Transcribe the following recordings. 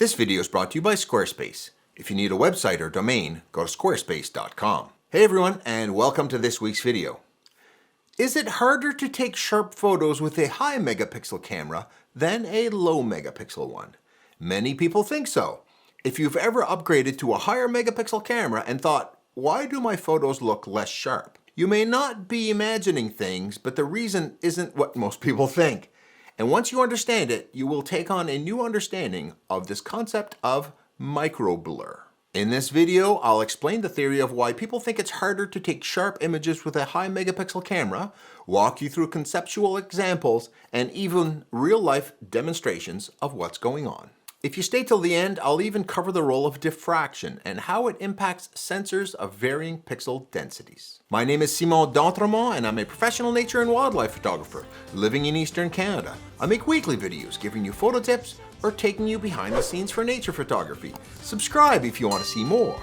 This video is brought to you by Squarespace. If you need a website or domain, go to squarespace.com. Hey everyone, and welcome to this week's video. Is it harder to take sharp photos with a high megapixel camera than a low megapixel one? Many people think so. If you've ever upgraded to a higher megapixel camera and thought, why do my photos look less sharp? You may not be imagining things, but the reason isn't what most people think. And once you understand it, you will take on a new understanding of this concept of micro blur. In this video, I'll explain the theory of why people think it's harder to take sharp images with a high megapixel camera, walk you through conceptual examples, and even real-life demonstrations of what's going on. If you stay till the end, I'll even cover the role of diffraction and how it impacts sensors of varying pixel densities. My name is Simon d'Entremont and I'm a professional nature and wildlife photographer living in Eastern Canada. I make weekly videos giving you photo tips or taking you behind the scenes for nature photography. Subscribe if you want to see more.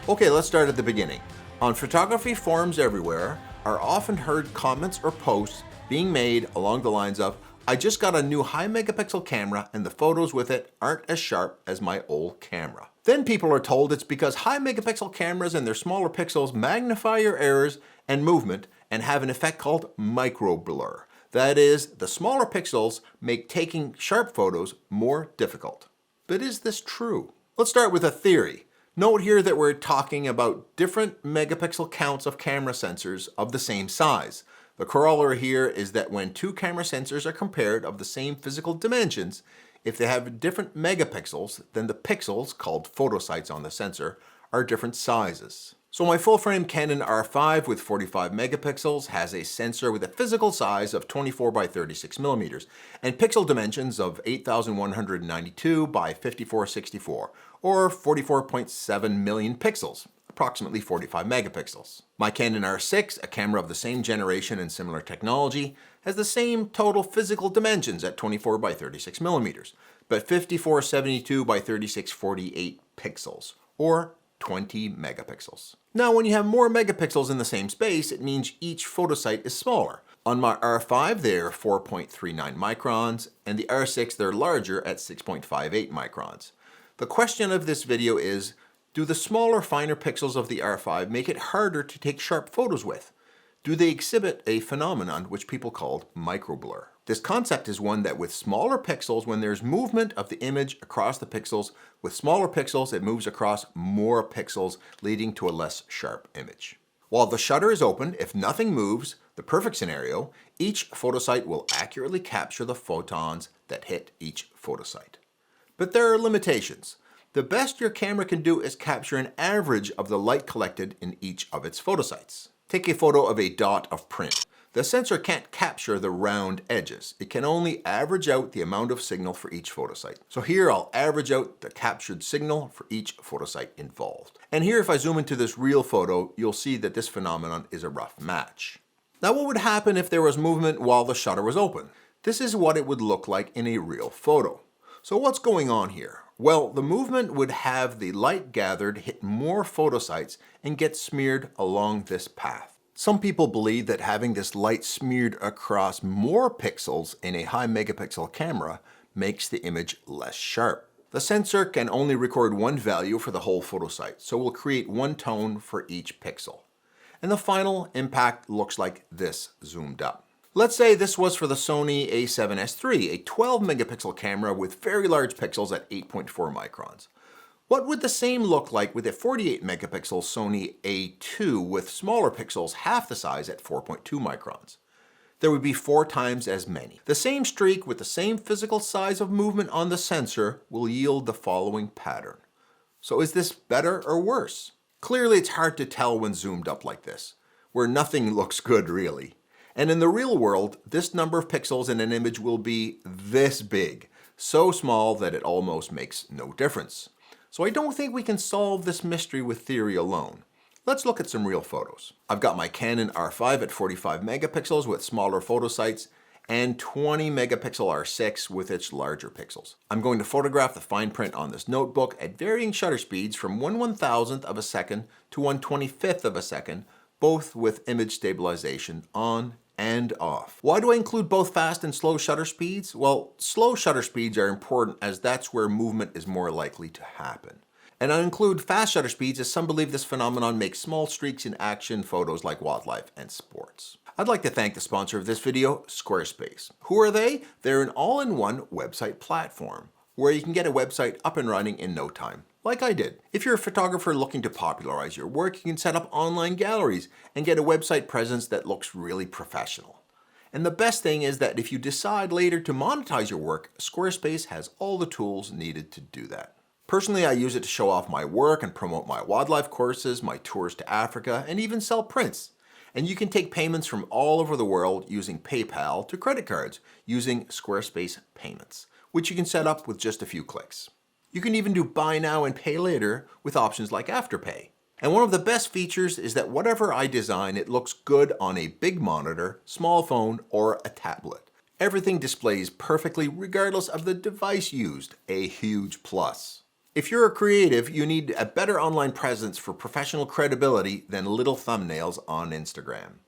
Okay, let's start at the beginning. On photography forums everywhere are often heard comments or posts being made along the lines of, I just got a new high megapixel camera and the photos with it aren't as sharp as my old camera. Then people are told it's because high megapixel cameras and their smaller pixels magnify your errors and movement and have an effect called micro blur. That is, the smaller pixels make taking sharp photos more difficult. But is this true? Let's start with a theory. Note here that we're talking about different megapixel counts of camera sensors of the same size. The corollary here is that when two camera sensors are compared of the same physical dimensions, if they have different megapixels, then the pixels, called photosites on the sensor, are different sizes. So my full-frame Canon R5 with 45 megapixels has a sensor with a physical size of 24 by 36 millimeters and pixel dimensions of 8,192 by 5464, or 44.7 million pixels, approximately 45 megapixels. My Canon R6, a camera of the same generation and similar technology, has the same total physical dimensions at 24 by 36 millimeters, but 5472 by 3648 pixels, or 20 megapixels. Now, when you have more megapixels in the same space, it means each photosite is smaller. On my R5, they're 4.39 microns, and the R6, they're larger at 6.58 microns. The question of this video is, do the smaller, finer pixels of the R5 make it harder to take sharp photos with? Do they exhibit a phenomenon which people call microblur? This concept is one that with smaller pixels, when there's movement of the image across the pixels, with smaller pixels, it moves across more pixels, leading to a less sharp image. While the shutter is open, if nothing moves, the perfect scenario, each photosite will accurately capture the photons that hit each photosite. But there are limitations. The best your camera can do is capture an average of the light collected in each of its photosites. Take a photo of a dot of print. The sensor can't capture the round edges. It can only average out the amount of signal for each photosite. So here I'll average out the captured signal for each photosite involved. And here if I zoom into this real photo, you'll see that this phenomenon is a rough match. Now what would happen if there was movement while the shutter was open? This is what it would look like in a real photo. So what's going on here? Well, the movement would have the light gathered hit more photosites and get smeared along this path. Some people believe that having this light smeared across more pixels in a high megapixel camera makes the image less sharp. The sensor can only record one value for the whole photosite, so we'll create one tone for each pixel. And the final impact looks like this zoomed up. Let's say this was for the Sony a7S III, a 12 megapixel camera with very large pixels at 8.4 microns. What would the same look like with a 48 megapixel Sony a2 with smaller pixels half the size at 4.2 microns? There would be 4 times as many. The same streak with the same physical size of movement on the sensor will yield the following pattern. So is this better or worse? Clearly it's hard to tell when zoomed up like this, where nothing looks good really. And in the real world, this number of pixels in an image will be this big, so small that it almost makes no difference. So I don't think we can solve this mystery with theory alone. Let's look at some real photos. I've got my Canon R5 at 45 megapixels with smaller photosites and 20 megapixel R6 with its larger pixels. I'm going to photograph the fine print on this notebook at varying shutter speeds from 1/1000th of a second to 1/25th of a second, both with image stabilization on and off. Why do I include both fast and slow shutter speeds? Well, slow shutter speeds are important as that's where movement is more likely to happen. And I include fast shutter speeds as some believe this phenomenon makes small streaks in action photos like wildlife and sports. I'd like to thank the sponsor of this video, Squarespace. Who are they? They're an all-in-one website platform where you can get a website up and running in no time, like I did. If you're a photographer looking to popularize your work, you can set up online galleries and get a website presence that looks really professional. And the best thing is that if you decide later to monetize your work, Squarespace has all the tools needed to do that. Personally, I use it to show off my work and promote my wildlife courses, my tours to Africa, and even sell prints. And you can take payments from all over the world using PayPal to credit cards using Squarespace Payments, which you can set up with just a few clicks. You can even do buy now and pay later with options like Afterpay. And one of the best features is that whatever I design, it looks good on a big monitor, small phone, or a tablet. Everything displays perfectly regardless of the device used, a huge plus. If you're a creative, you need a better online presence for professional credibility than little thumbnails on Instagram.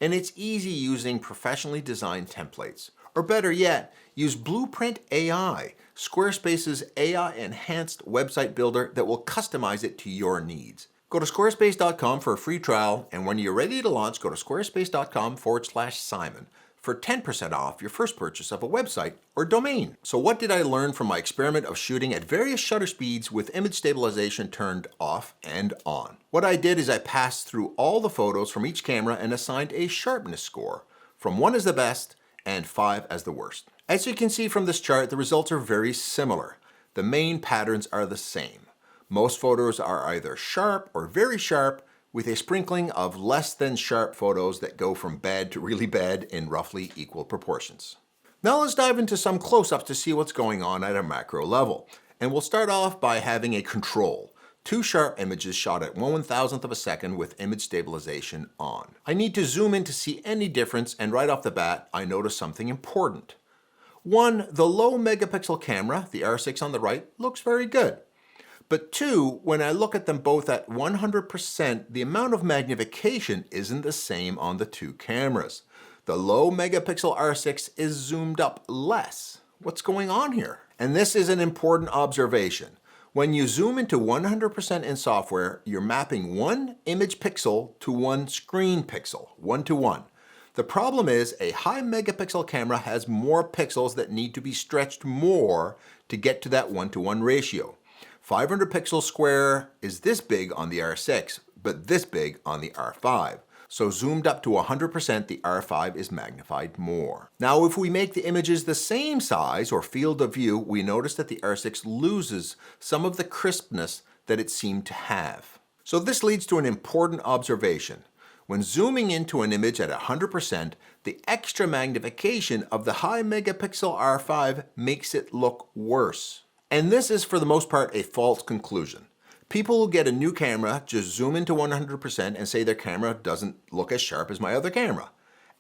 And it's easy using professionally designed templates. Or better yet, use Blueprint AI, Squarespace's AI-enhanced website builder that will customize it to your needs. Go to squarespace.com for a free trial, and when you're ready to launch, go to squarespace.com/Simon for 10% off your first purchase of a website or domain. So what did I learn from my experiment of shooting at various shutter speeds with image stabilization turned off and on? What I did is I passed through all the photos from each camera and assigned a sharpness score, from 1 as the best and 5 as the worst. As you can see from this chart, the results are very similar. The main patterns are the same. Most photos are either sharp or very sharp, with a sprinkling of less than sharp photos that go from bad to really bad in roughly equal proportions. Now let's dive into some close-ups to see what's going on at a macro level. And we'll start off by having a control. 2 sharp images shot at 1/1000th of a second with image stabilization on. I need to zoom in to see any difference, and right off the bat, I notice something important. 1, the low megapixel camera, the R6 on the right, looks very good. But 2, when I look at them both at 100%, the amount of magnification isn't the same on the 2 cameras. The low megapixel R6 is zoomed up less. What's going on here? And this is an important observation. When you zoom into 100% in software, you're mapping 1 image pixel to 1 screen pixel, 1-to-1. The problem is a high megapixel camera has more pixels that need to be stretched more to get to that 1-to-1 ratio. 500 pixels square is this big on the R6, but this big on the R5. So zoomed up to 100%, the R5 is magnified more. Now, if we make the images the same size or field of view, we notice that the R6 loses some of the crispness that it seemed to have. So this leads to an important observation. When zooming into an image at 100%, the extra magnification of the high megapixel R5 makes it look worse. And this is for the most part a false conclusion. People who get a new camera just zoom into 100% and say their camera doesn't look as sharp as my other camera.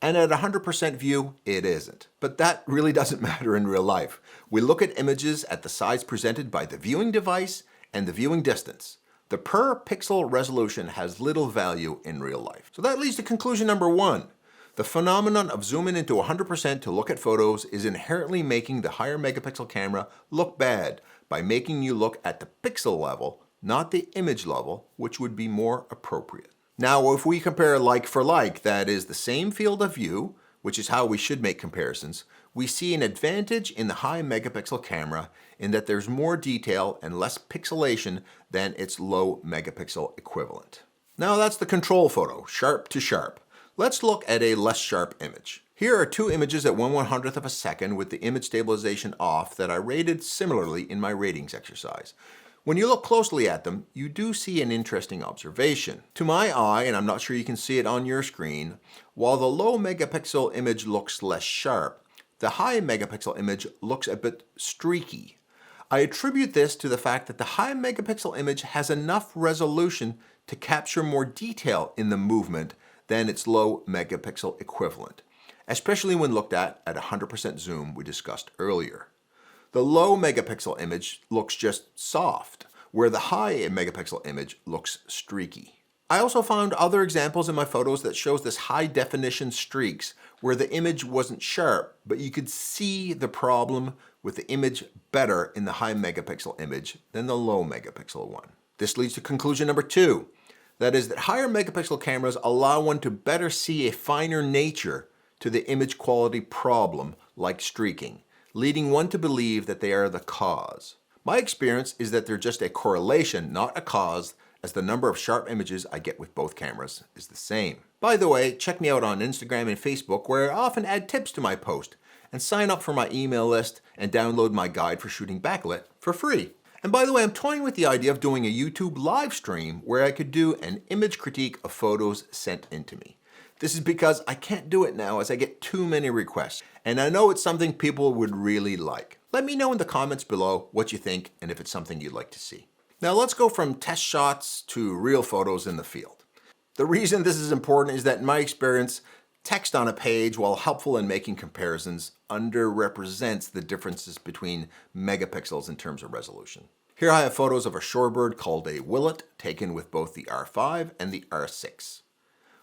And at 100% view, it isn't. But that really doesn't matter in real life. We look at images at the size presented by the viewing device and the viewing distance. The per pixel resolution has little value in real life. So that leads to conclusion number 1. The phenomenon of zooming into 100% to look at photos is inherently making the higher megapixel camera look bad by making you look at the pixel level, not the image level, which would be more appropriate. Now, if we compare like for like, that is the same field of view, which is how we should make comparisons, we see an advantage in the high megapixel camera in that there's more detail and less pixelation than its low megapixel equivalent. Now that's the control photo, sharp to sharp. Let's look at a less sharp image. Here are 2 images at 1/100th of a second with the image stabilization off that I rated similarly in my ratings exercise. When you look closely at them, you do see an interesting observation. To my eye, and I'm not sure you can see it on your screen, while the low megapixel image looks less sharp, the high megapixel image looks a bit streaky. I attribute this to the fact that the high megapixel image has enough resolution to capture more detail in the movement than its low megapixel equivalent. especially when looked at 100% zoom we discussed earlier. The low megapixel image looks just soft, where the high megapixel image looks streaky. I also found other examples in my photos that shows this high definition streaks where the image wasn't sharp, but you could see the problem with the image better in the high megapixel image than the low megapixel one. This leads to conclusion number 2. That is that higher megapixel cameras allow one to better see a finer nature to the image quality problem like streaking, leading one to believe that they are the cause. My experience is that they're just a correlation, not a cause, as the number of sharp images I get with both cameras is the same. By the way, check me out on Instagram and Facebook where I often add tips to my post, and sign up for my email list and download my guide for shooting backlit for free. And by the way, I'm toying with the idea of doing a YouTube live stream where I could do an image critique of photos sent into me. This is because I can't do it now as I get too many requests, and I know it's something people would really like. Let me know in the comments below what you think and if it's something you'd like to see. Now let's go from test shots to real photos in the field. The reason this is important is that in my experience, text on a page, while helpful in making comparisons, underrepresents the differences between megapixels in terms of resolution. Here I have photos of a shorebird called a willet taken with both the R5 and the R6.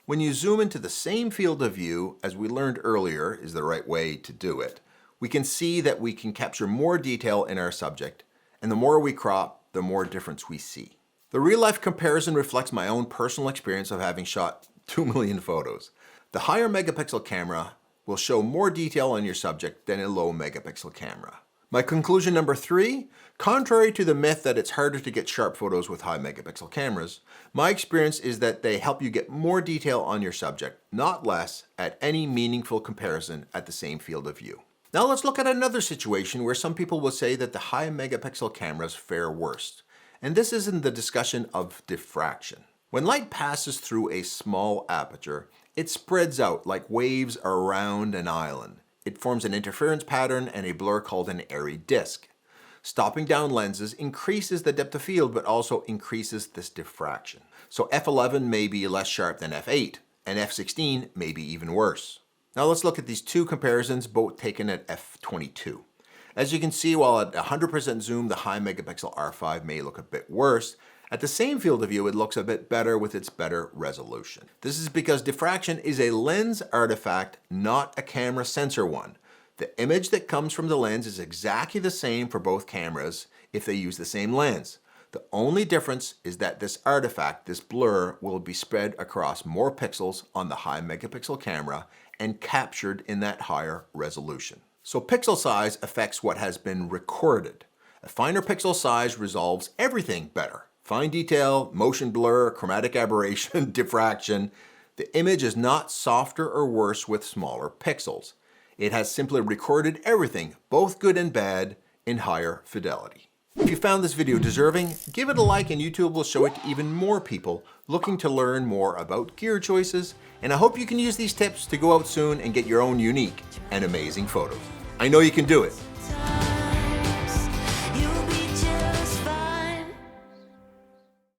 When you zoom into the same field of view, as we learned earlier is the right way to do it, we can see that we can capture more detail in our subject, and the more we crop, the more difference we see. The real-life comparison reflects my own personal experience of having shot 2 million photos. The higher megapixel camera will show more detail on your subject than a low megapixel camera. My conclusion number 3, contrary to the myth that it's harder to get sharp photos with high megapixel cameras, my experience is that they help you get more detail on your subject, not less, at any meaningful comparison at the same field of view. Now let's look at another situation where some people will say that the high megapixel cameras fare worse. And this is in the discussion of diffraction. When light passes through a small aperture, it spreads out like waves around an island. It forms an interference pattern and a blur called an airy disk. Stopping down lenses increases the depth of field but also increases this diffraction. So f11 may be less sharp than f8, and f16 may be even worse. Now let's look at these two comparisons, both taken at f22. As you can see, while at 100% zoom, the high megapixel R5 may look a bit worse, at the same field of view, it looks a bit better with its better resolution. This is because diffraction is a lens artifact, not a camera sensor one. The image that comes from the lens is exactly the same for both cameras if they use the same lens. The only difference is that this artifact, this blur, will be spread across more pixels on the high megapixel camera and captured in that higher resolution. So pixel size affects what has been recorded. A finer pixel size resolves everything better. Fine detail, motion blur, chromatic aberration, diffraction. The image is not softer or worse with smaller pixels. It has simply recorded everything, both good and bad, in higher fidelity. If you found this video deserving, give it a like and YouTube will show it to even more people looking to learn more about gear choices, and I hope you can use these tips to go out soon and get your own unique and amazing photos. I know you can do it.